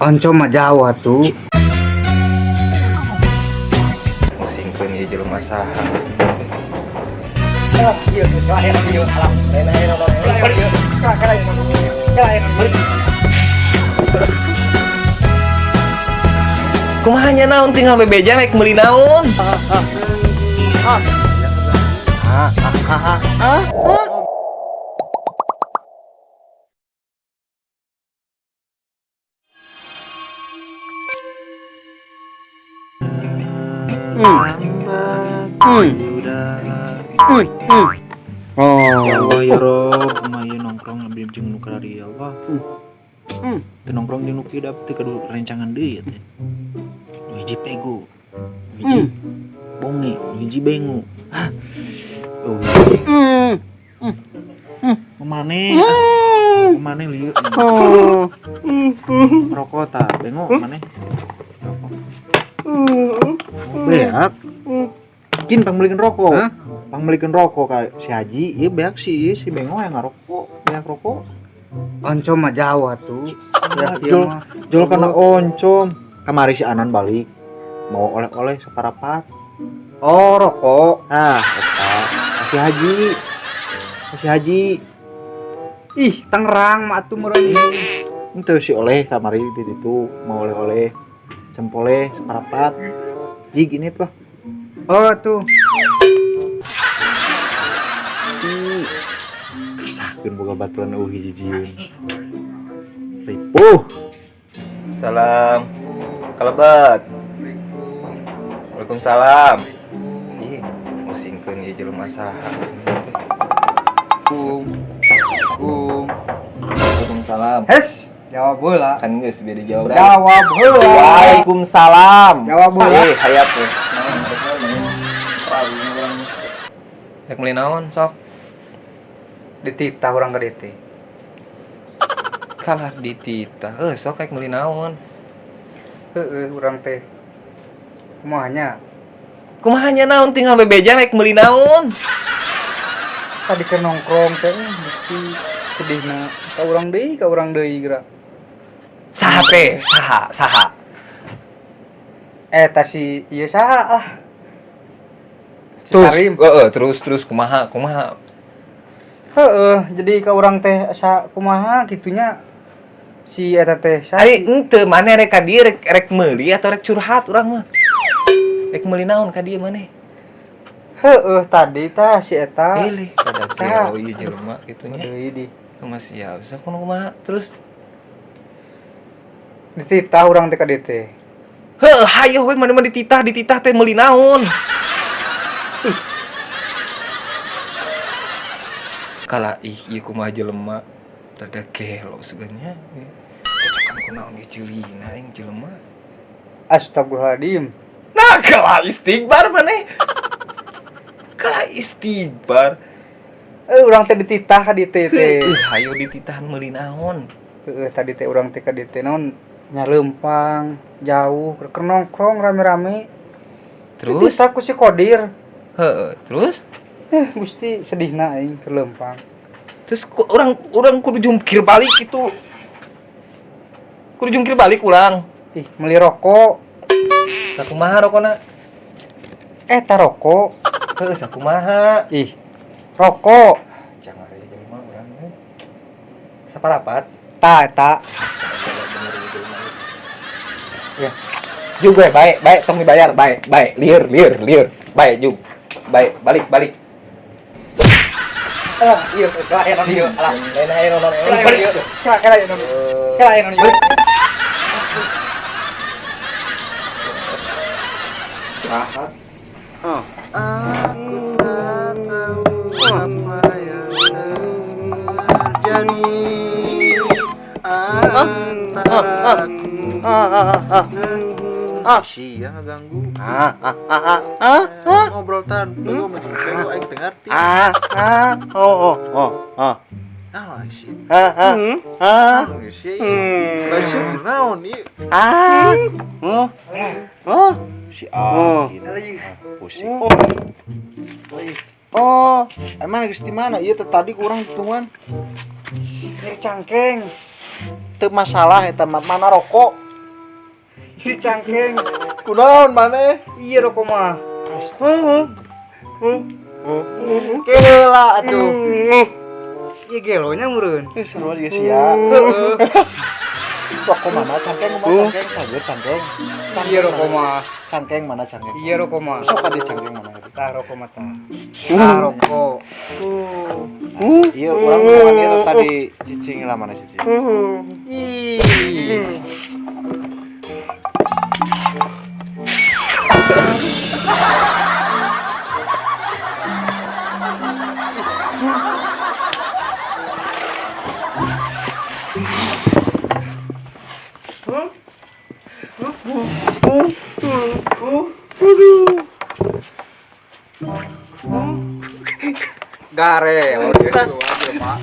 Konco mah jauh atuh. Musingkeun ieu jelema saha. Kumahanya naon tinggal bebeja rek meuli naon? Ya Allah ya Rob, kumaha nongkrong abdi jeung nu kari ya Allah. Teu nongkrong jeung nu kieu da teu kudu rencangan deui teh. Nu hiji pego. Nu hiji bonge, nu hiji bengu. Maneh. Maneh lieu. Rokok ta, bengu maneh. Beak. Kin pangmelikeun rokok. Pangmelikeun rokok ka si Haji, ieu beak si bengo yang ngarokok, beak rokok. Konco mah jauh atuh. Jol kana oncom. Kamari si Anan balik. Mau oleh-oleh saparapat. Oh, rokok. Nah, eta si Haji. Si Haji. Ih, Tangerang mah atuh meureun. Henteu si oleh kamari di ditu mau oleh-oleh. Cempoleh saparapat. Jig ini tuh. Oh, tuh. Kesahkeun boga baturan hiji-hijieun. Ripuh. Salam. Kalebat. Waalaikumsalam. Ih, musingkeun ieu jelema saha. Waalaikumsalam. Hes, jawab heula. Kan geus bieu dijawab. Jawab heula. Waalaikumsalam. Jawab heula. Hayap we. Rek meuli naon sok? Dititah urang ka dieu teh. Kalah dititah. Sok rek meuli naon? Heeh, urang teh. Kumahanya? Kumahanya naon tinggal bebeja rek meuli naon? Tadi keur nongkrong teh mesti sedihna ka urang deui geura. Saha teh? Saha? Eta si ieu saha ah? Terus kumaha? Heeh, jadi ka urang teh asa kumaha kitunya si eta teh Ari henteu maneh rek ka dieu rek meuli atau rek curhat urang mah. Rek meuli naon ka dieu maneh? Heeh, tadi tah si eta. Eleh kada kira ieu jelema kitunya. Deui di Masih ya, usah kumaha terus. dititah urang teh ka dieu teh. Heuh, hayo we mana mah dititah teh meuli naon? Kala ieu kumaha jelema rada gelo seganya. Cocokan kunaon ieu ceulina aing jelema. Astagfirullahaladzim. Nah, kala istighbar maneh. Kala istighbar. Urang teh dititah ka dieu teh. Hayo dititahan meuli naon? Heeh, tadi teh urang teh ka dieu teh naon nyaleumpang, jauh, keur nongkrong rame-rame. Terus dititah ku si Kodir. heeh, terus Gusti sedihna aing keur leumpang. terus urang kudu jungkir balik gitu. Kudu jungkir balik urang. Ih, meuli rokok. Sakumaha rokona? Eta rokok. Heuh, sakumaha? Ih, rokok. Jangan aya jelema urang teh. Saparapat? Ta eta. Ya. Juga baik, tong dibayar, baik, lieur, baik jug, baik, balik. Ah, iya, kelayan ieu. Alah, Lain aya non kelayan ieu. Kelayan ieu. Aku tak tahu apa yang terjadi antara Sia ganggu. Ngobrol tan, lu mah jeung aing teu ngarti. Ah, shit. Shit. Naon ieu? Si pusing. Emang geus di mana? Ieu teh tadi kurang tuan. Ini cangkeng. Teu masalah eta mana rokok. Si cangkeng. Kunaon maneh? Iya rokok mah. Kela atuh. Iya gelonya meureun. Sarua juga sia. Heeh. Rokok mana cangkeng mana cangkeng kaget cangkeng. Iya rokok mah. Cangkeng mana cangkeng. Iya rokok mah. Sok ada cangkeng mana. Tah rokok mah tah. Tah rokok. Iya orang orang dia tadi cicing lah mana cicing. Ih. Gare, oh dia dua aja, Pak.